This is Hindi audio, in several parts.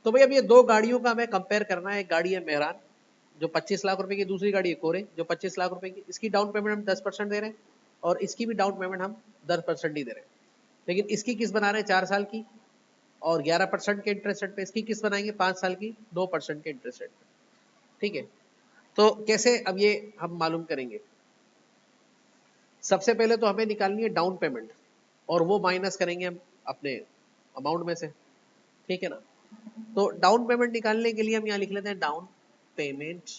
तो भाई अब ये दो गाड़ियों का हमें कंपेयर करना है। एक गाड़ी है मेहरान जो 25 लाख रुपए की, दूसरी गाड़ी है कोरे जो 25 लाख रुपए की। इसकी डाउन पेमेंट हम 10% दे रहे हैं और इसकी भी डाउन पेमेंट हम 10% ही दे रहे हैं। लेकिन इसकी किस्त बना रहे हैं 4 साल की और 11% के इंटरेस्ट रेट पे। इसकी किस्त बनाएंगे 5 साल की 9% के इंटरेस्ट रेट पे। ठीक है, तो कैसे अब ये हम मालूम करेंगे? सबसे पहले तो हमें निकालनी है डाउन पेमेंट और वो माइनस करेंगे हम अपने अमाउंट में से। ठीक है ना? तो डाउन पेमेंट निकालने के लिए हम यहाँ लिख लेते हैं डाउन पेमेंट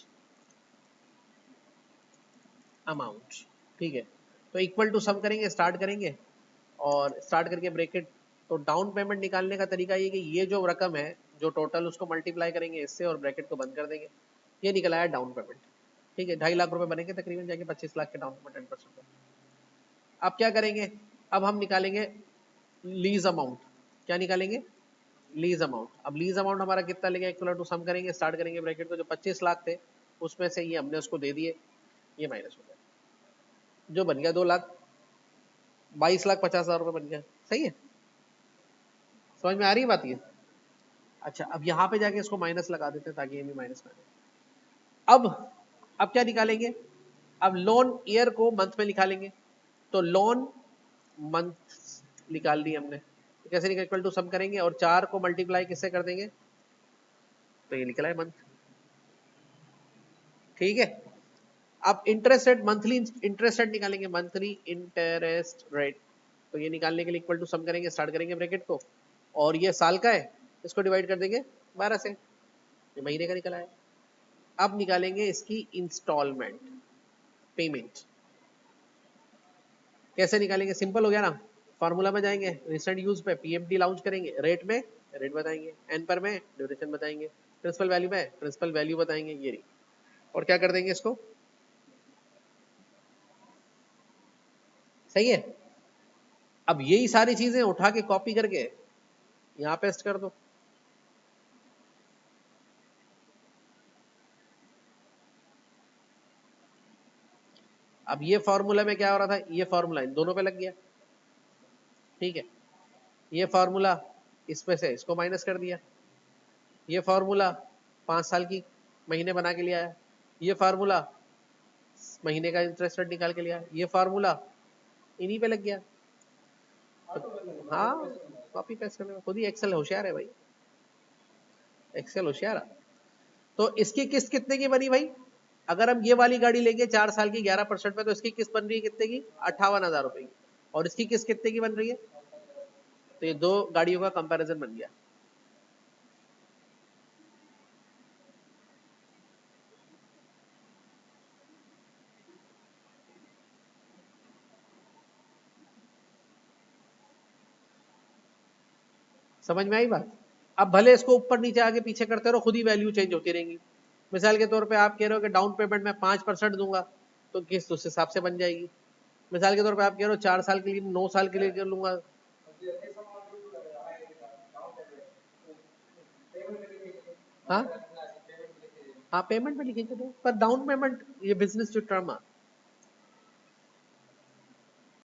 अमाउंट। ठीक है, तो इक्वल टू सम करेंगे, स्टार्ट करेंगे और स्टार्ट करके ब्रैकेट। तो डाउन पेमेंट निकालने का तरीका ये कि ये जो रकम है जो टोटल, उसको मल्टीप्लाई करेंगे इससे और ब्रैकेट को बंद कर देंगे। ये निकल आया डाउन पेमेंट। ठीक है, 2.5 लाख रुपए बनेंगे तकरीबन जाके 25 लाख के डाउन पेमेंट 10%। अब क्या करेंगे? अब हम निकालेंगे लीज अमाउंट। क्या निकालेंगे? Lease amount. अब लीज अमाउंट हमारा कितना लेंगे, इक्वल टू सम करेंगे, स्टार्ट करेंगे ब्रैकेट को। जो 25 लाख थे उसमें से ये हमने उसको दे दिए, ये माइनस हो गया, जो बन गया 2 लाख 22 लाख 50,000 रुपए बन गया। सही है, समझ में आ रही है बात ये? अच्छा, अब यहाँ पे जाके इसको माइनस लगा देते हैं ताकि ये भी माइनस में आ जाए। अब क्या निकालेंगे? अब लोन ईयर को मंथ में निकालेंगे। तो लोन मंथ निकाल ली हमने। तो कैसे निकाल? इक्वल टू सम करेंगे और 4 को मल्टीप्लाई किससे कर देंगे? तो ये निकला है मंथ। ठीक है, अब interest rate, monthly interest rate निकालेंगे, मंथली इंटरेस्ट रेट। तो ये निकालने के लिए इक्वल टू सम करेंगे, स्टार्ट करेंगे ब्रैकेट को और ये साल का है, इसको डिवाइड कर देंगे 12 से, ये महीने का निकला है। अब निकालेंगे इसकी इंस्टॉलमेंट पेमेंट। कैसे निकालेंगे? सिंपल हो गया ना, फार्मूला में जाएंगे, रिसेंट यूज पे पीएमटी लॉन्च करेंगे, रेट में रेट बताएंगे, एन पर में ड्यूरेशन बताएंगे, प्रिंसिपल वैल्यू में प्रिंसिपल वैल्यू बताएंगे, ये नहीं। और क्या कर देंगे इसको? सही है, अब यही सारी चीजें उठा के कॉपी करके यहां पेस्ट कर दो। अब ये फॉर्मूला में क्या हो रहा था, ये फॉर्मूला इन दोनों पे लग गया। ठीक है, ये फॉर्मूला इसमें से इसको माइनस कर दिया, ये फॉर्मूला 5 साल की महीने बना के लिया है, ये फार्मूला महीने का इंटरेस्ट रेट निकाल के लिया, ये फार्मूला इन्हीं पे लग गया। हाँ, कॉपी पेस्ट करने में खुद ही एक्सेल होशियार है भाई, एक्सेल होशियार है। तो इसकी किस्त कितने की बनी भाई? अगर हम ये वाली गाड़ी लेंगे 4 साल की 11% में, तो इसकी किस्त बन रही है कितने की? 58,000 रुपए की। और इसकी किस्त कितने की बन रही है? तो ये दो गाड़ियों का कंपैरिजन बन गया। समझ में आई बात? अब भले इसको ऊपर नीचे आगे पीछे करते रहो, खुद ही वैल्यू चेंज होती रहेंगी। मिसाल के तौर पे आप कह रहे हो कि डाउन पेमेंट में 5% दूंगा, तो किस्त उस हिसाब से बन जाएगी। मिसाल के तौर पे आप कह रहे हो 4 साल के लिए 9 साल के लिए कर लूंगा। हाँ हाँ, पेमेंट में लिखेंगे तो, पर डाउन पेमेंट ये बिजनेस जो टर्म है,